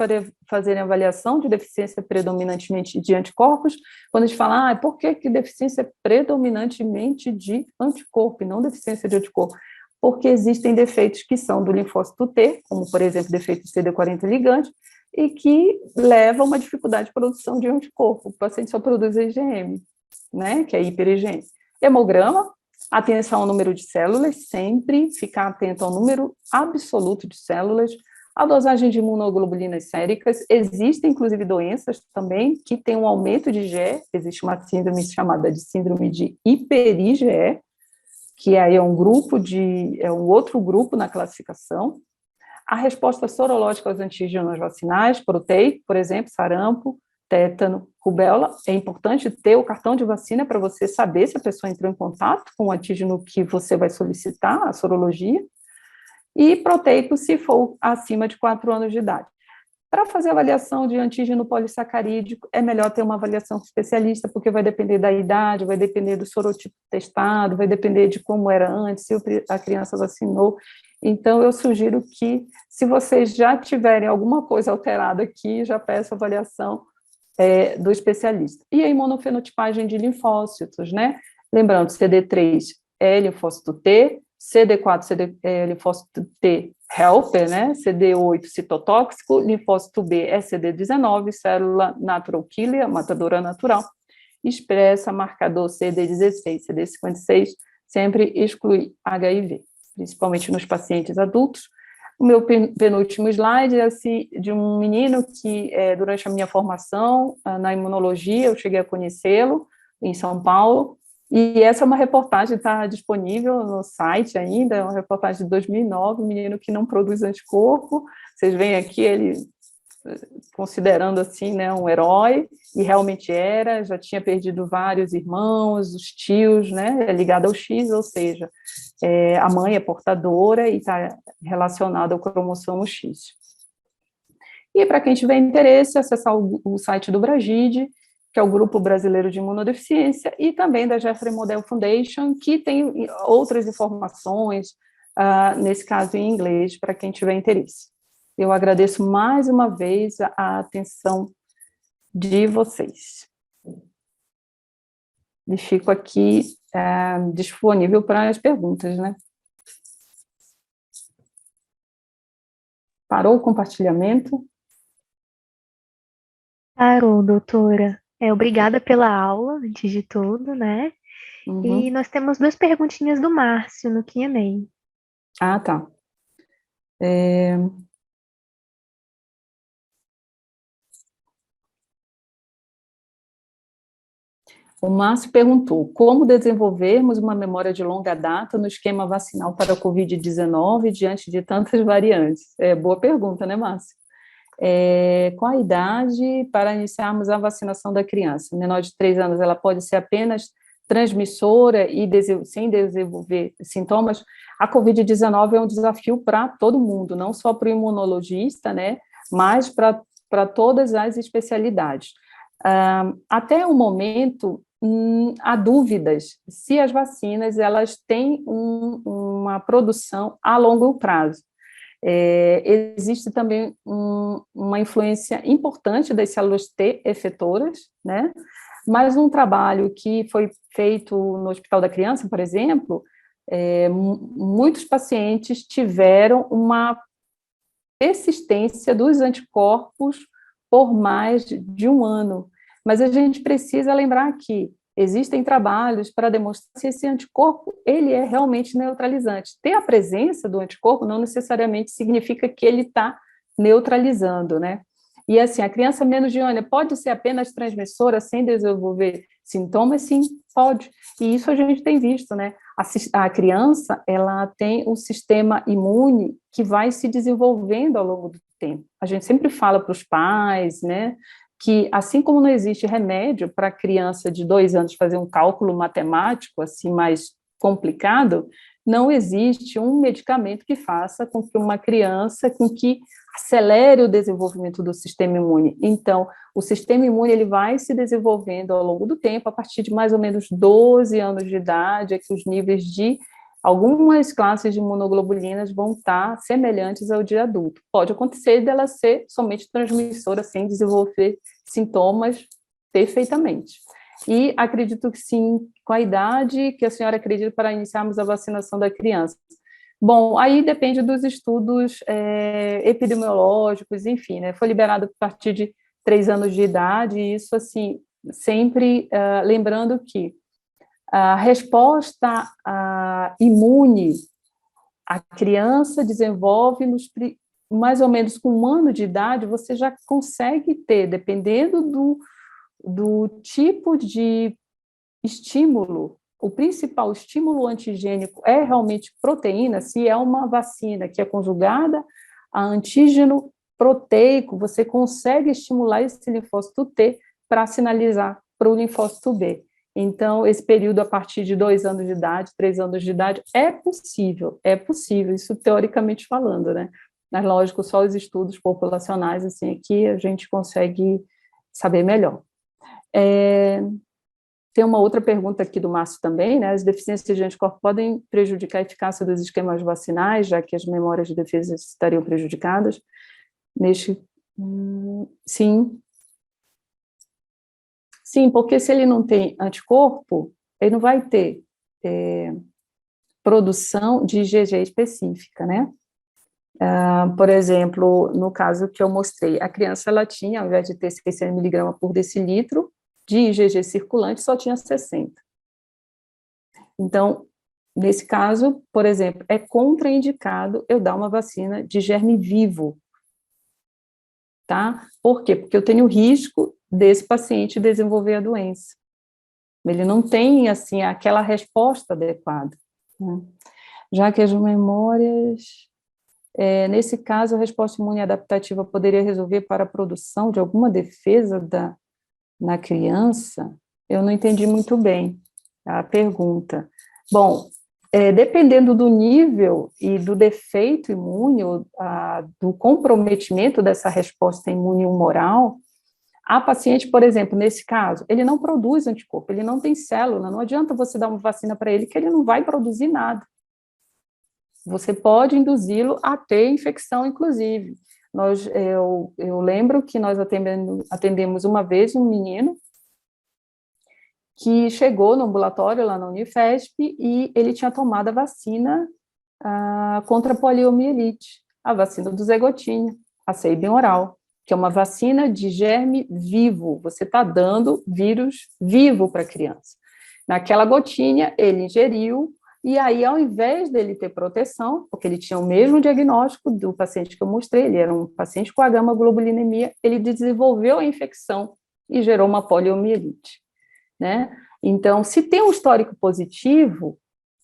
fazerem avaliação de deficiência predominantemente de anticorpos. Quando a gente fala, por que deficiência predominantemente de anticorpo e não deficiência de anticorpo? Porque existem defeitos que são do linfócito T, como, por exemplo, defeito de CD40 ligante, e que levam a uma dificuldade de produção de anticorpo. O paciente só produz IgM, né, que é hiperigênia. Hemograma, atenção ao número de células, sempre ficar atento ao número absoluto de células, a dosagem de imunoglobulinas séricas, existem inclusive doenças também que têm um aumento de IgE, existe uma síndrome chamada de síndrome de hiper-IgE, que aí é um outro grupo na classificação. A resposta sorológica aos antígenos vacinais, proteico, por exemplo, sarampo, tétano, rubéola, é importante ter o cartão de vacina para você saber se a pessoa entrou em contato com o antígeno que você vai solicitar, a sorologia, e proteico se for acima de 4 anos de idade. Para fazer avaliação de antígeno polissacarídico, é melhor ter uma avaliação especialista, porque vai depender da idade, vai depender do sorotipo testado, vai depender de como era antes, se a criança vacinou. Então, eu sugiro que, se vocês já tiverem alguma coisa alterada aqui, já peço avaliação do especialista. E a imunofenotipagem de linfócitos, né? Lembrando, CD3 é linfócito T, CD4, linfócito T helper, né? CD8, citotóxico, linfócito B é CD19, célula natural killer, matadora natural, expressa marcador CD16, CD56, sempre exclui HIV, principalmente nos pacientes adultos. O meu penúltimo slide é assim, de um menino que, durante a minha formação na imunologia, eu cheguei a conhecê-lo em São Paulo, e essa é uma reportagem, está disponível no site ainda, é uma reportagem de 2009, um menino que não produz anticorpo, vocês veem aqui ele considerando assim, né, um herói, e realmente era, já tinha perdido vários irmãos, os tios, né, ligado ao X, ou seja, a mãe é portadora e está relacionada ao cromossomo X. E para quem tiver interesse, acessar o site do Bragide, que é o Grupo Brasileiro de Imunodeficiência, e também da Jeffrey Model Foundation, que tem outras informações, nesse caso em inglês, para quem tiver interesse. Eu agradeço mais uma vez a atenção de vocês. E fico aqui disponível para as perguntas, né? Parou o compartilhamento? Parou, doutora. Obrigada pela aula, antes de tudo, né? Uhum. E nós temos duas perguntinhas do Márcio no Q&A. Ah, tá. O Márcio perguntou, como desenvolvermos uma memória de longa data no esquema vacinal para a Covid-19 diante de tantas variantes? Boa pergunta, né, Márcio? Qual a idade para iniciarmos a vacinação da criança? Menor de 3 anos, ela pode ser apenas transmissora e sem desenvolver sintomas? A Covid-19 é um desafio para todo mundo, não só para o imunologista, né, mas para todas as especialidades. Até o momento, há dúvidas se as vacinas elas têm uma produção a longo prazo. Existe também uma influência importante das células T efetoras, né? Mas um trabalho que foi feito no Hospital da Criança, por exemplo, muitos pacientes tiveram uma persistência dos anticorpos por mais de um ano. Mas a gente precisa lembrar que existem trabalhos para demonstrar se esse anticorpo ele é realmente neutralizante. Ter a presença do anticorpo não necessariamente significa que ele está neutralizando, né? E assim, a criança menos de 1 ano pode ser apenas transmissora sem desenvolver sintomas? Sim, pode. E isso a gente tem visto, né? A criança, ela tem um sistema imune que vai se desenvolvendo ao longo do tempo. A gente sempre fala para os pais, né, que assim como não existe remédio para a criança de 2 anos fazer um cálculo matemático assim mais complicado, não existe um medicamento que faça com que uma criança, com que acelere o desenvolvimento do sistema imune. Então, o sistema imune ele vai se desenvolvendo ao longo do tempo, a partir de mais ou menos 12 anos de idade, é que os níveis de algumas classes de imunoglobulinas vão estar semelhantes ao de adulto. Pode acontecer dela ser somente transmissora sem desenvolver sintomas perfeitamente. E acredito que sim, com a idade que a senhora acredita para iniciarmos a vacinação da criança. Bom, aí depende dos estudos epidemiológicos, enfim, né? Foi liberado a partir de 3 anos de idade, e isso, assim, sempre lembrando que a resposta imune, a criança desenvolve mais ou menos com 1 ano de idade, você já consegue ter, dependendo do tipo de estímulo, o principal estímulo antigênico é realmente proteína, se é uma vacina que é conjugada a antígeno proteico, você consegue estimular esse linfócito T para sinalizar para o linfócito B. Então, esse período a partir de 2 anos de idade, 3 anos de idade, é possível, isso teoricamente falando, né? Mas, lógico, só os estudos populacionais, assim, aqui a gente consegue saber melhor. Tem uma outra pergunta aqui do Márcio também, né? As deficiências de anticorpo podem prejudicar a eficácia dos esquemas vacinais, já que as memórias de defesa estariam prejudicadas? Sim. Sim, porque se ele não tem anticorpo, ele não vai ter produção de IgG específica, né? Por exemplo, no caso que eu mostrei, a criança, ela tinha, ao invés de ter 600 miligramas por decilitro de IgG circulante, só tinha 60. Então, nesse caso, por exemplo, é contraindicado eu dar uma vacina de germe vivo, tá? Por quê? Porque eu tenho risco desse paciente desenvolver a doença. Ele não tem, assim, aquela resposta adequada, né? Já que as memórias, nesse caso, a resposta imune adaptativa poderia resolver para a produção de alguma defesa na criança? Eu não entendi muito bem a pergunta. Bom, dependendo do nível e do defeito imune, do comprometimento dessa resposta imune humoral, a paciente, por exemplo, nesse caso, ele não produz anticorpo, ele não tem célula, não adianta você dar uma vacina para ele que ele não vai produzir nada. Você pode induzi-lo a ter infecção, inclusive. Eu lembro que nós atendemos uma vez um menino que chegou no ambulatório lá na Unifesp e ele tinha tomado a vacina contra a poliomielite, a vacina do Zé Gotinha, a Sabin oral, que é uma vacina de germe vivo, você está dando vírus vivo para a criança. Naquela gotinha, ele ingeriu, e aí, ao invés dele ter proteção, porque ele tinha o mesmo diagnóstico do paciente que eu mostrei, ele era um paciente com a gama-globulinemia, ele desenvolveu a infecção e gerou uma poliomielite, né? Então, se tem um histórico positivo,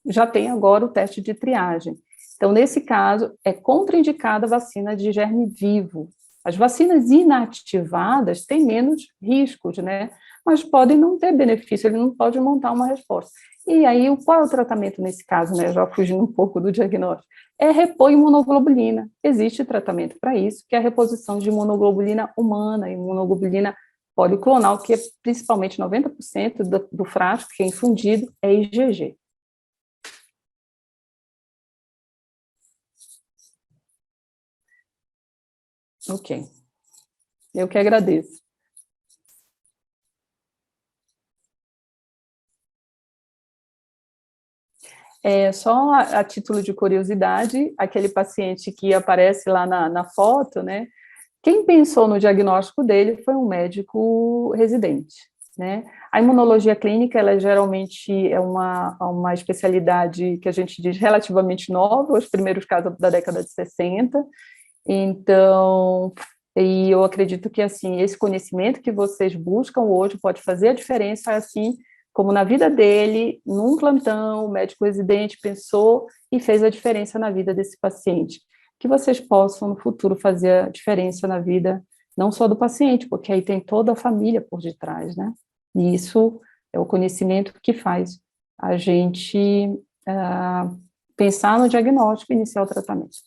já tem agora o teste de triagem. Então, nesse caso, é contraindicada a vacina de germe vivo. As vacinas inativadas têm menos riscos, né? Mas podem não ter benefício, ele não pode montar uma resposta. E aí, qual é o tratamento nesse caso, né? Já fugindo um pouco do diagnóstico. É repor imunoglobulina. Existe tratamento para isso, que é a reposição de imunoglobulina humana, imunoglobulina policlonal, que é principalmente 90% do frasco que é infundido, é IgG. Ok. Eu que agradeço. Só a título de curiosidade, aquele paciente que aparece lá na foto, né? Quem pensou no diagnóstico dele foi um médico residente, né? A imunologia clínica, ela geralmente é uma especialidade que a gente diz relativamente nova, os primeiros casos da década de 60, então, e eu acredito que, assim, esse conhecimento que vocês buscam hoje pode fazer a diferença, assim, como na vida dele, num plantão, o médico residente pensou e fez a diferença na vida desse paciente. Que vocês possam, no futuro, fazer a diferença na vida, não só do paciente, porque aí tem toda a família por detrás, né? E isso é o conhecimento que faz a gente pensar no diagnóstico e iniciar o tratamento.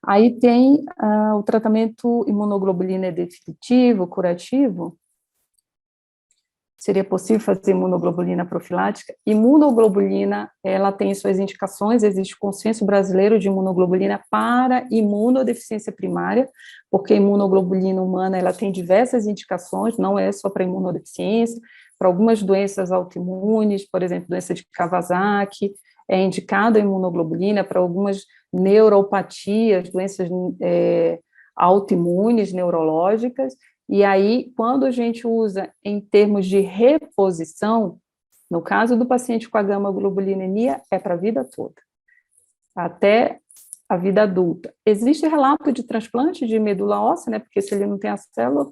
Aí tem o tratamento imunoglobulina definitivo, curativo. Seria possível fazer imunoglobulina profilática? Imunoglobulina, ela tem suas indicações, existe consenso brasileiro de imunoglobulina para imunodeficiência primária, porque a imunoglobulina humana, ela tem diversas indicações, não é só para imunodeficiência, para algumas doenças autoimunes, por exemplo, doença de Kawasaki, é indicada a imunoglobulina para algumas neuropatias, doenças autoimunes, neurológicas. E aí, quando a gente usa em termos de reposição, no caso do paciente com a gama-globulinemia, é para a vida toda, até a vida adulta. Existe relato de transplante de medula óssea, né, porque se ele não tem a célula,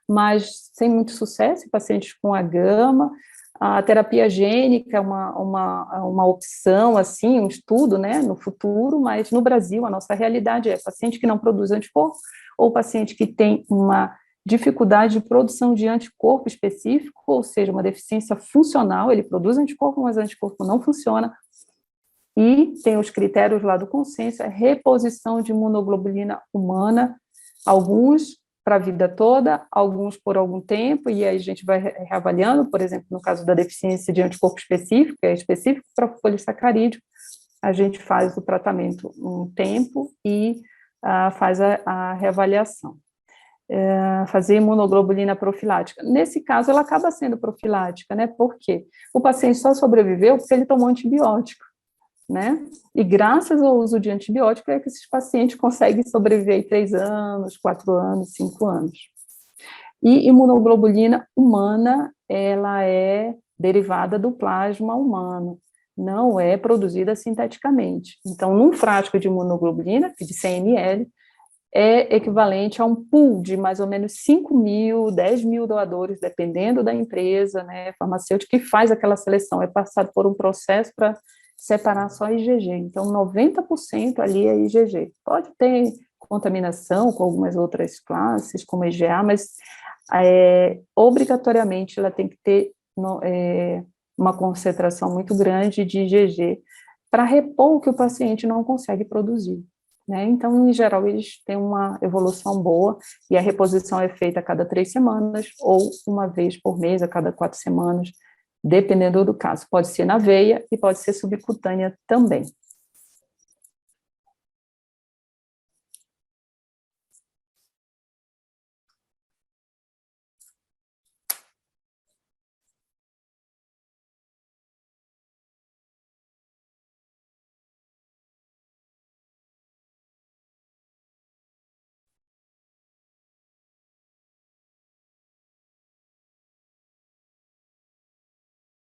mas sem muito sucesso em pacientes com a gama. A terapia gênica é uma opção, assim, um estudo, né, no futuro, mas no Brasil a nossa realidade é paciente que não produz anticorpo ou paciente que tem uma dificuldade de produção de anticorpo específico, ou seja, uma deficiência funcional, ele produz anticorpo, mas o anticorpo não funciona, e tem os critérios lá do consenso, é reposição de imunoglobulina humana, alguns para a vida toda, alguns por algum tempo, e aí a gente vai reavaliando, por exemplo, no caso da deficiência de anticorpo específico, é específico para o polissacarídeo, a gente faz o tratamento um tempo e faz a reavaliação. Fazer imunoglobulina profilática. Nesse caso, ela acaba sendo profilática, né? Por quê? O paciente só sobreviveu porque ele tomou antibiótico. né? E graças ao uso de antibiótico é que esses pacientes conseguem sobreviver 3 anos, 4 anos, 5 anos. E imunoglobulina humana, ela é derivada do plasma humano, não é produzida sinteticamente. Então, num frasco de imunoglobulina, de 100 ml, é equivalente a um pool de mais ou menos 5.000, 10.000 doadores, dependendo da empresa, né, farmacêutica, que faz aquela seleção, é passado por um processo para separar só IgG. Então, 90% ali é IgG. Pode ter contaminação com algumas outras classes, como IgA, mas obrigatoriamente ela tem que ter uma concentração muito grande de IgG para repor o que o paciente não consegue produzir, né? Então, em geral, eles têm uma evolução boa e a reposição é feita a cada 3 semanas ou uma vez por mês, a cada 4 semanas, dependendo do caso. Pode ser na veia e pode ser subcutânea também.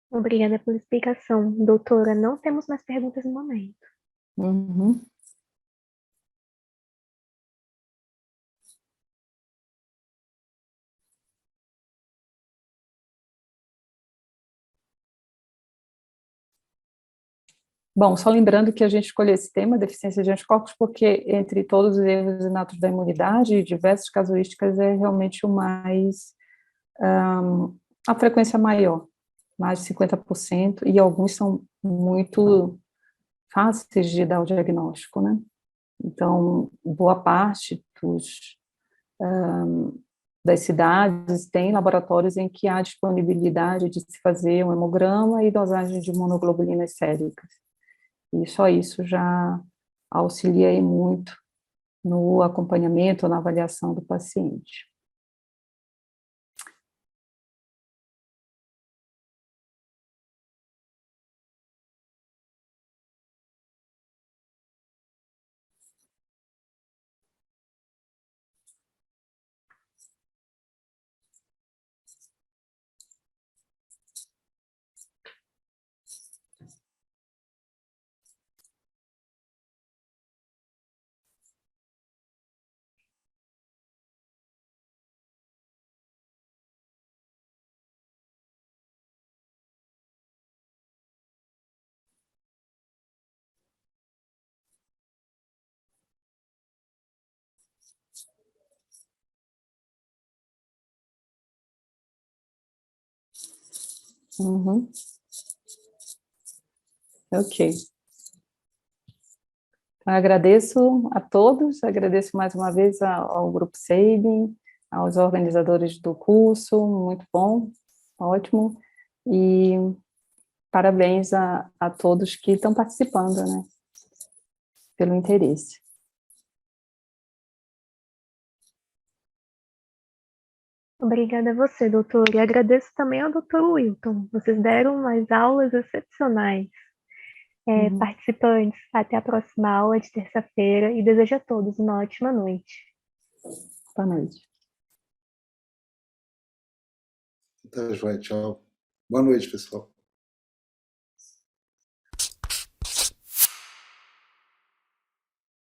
Obrigada pela explicação, doutora. Não temos mais perguntas no momento. Uhum. Bom, só lembrando que a gente escolheu esse tema, deficiência de anticorpos, porque entre todos os erros inatos da imunidade, diversas casuísticas é realmente o mais, a frequência maior, mais de 50%, e alguns são muito fáceis de dar o diagnóstico, né? Então, boa parte das cidades tem laboratórios em que há disponibilidade de se fazer um hemograma e dosagem de monoglobulinas séricas. E só isso já auxilia aí muito no acompanhamento, na avaliação do paciente. Uhum. Ok. Então, eu agradeço a todos, agradeço mais uma vez ao Grupo Sabin, aos organizadores do curso, muito bom, ótimo, e parabéns a todos que estão participando, né, pelo interesse. Obrigada a você, doutor. E agradeço também ao doutor Wilton. Vocês deram umas aulas excepcionais. Participantes, até a próxima aula de terça-feira e desejo a todos uma ótima noite. Boa noite. Tá, joia, tchau. Boa noite, pessoal.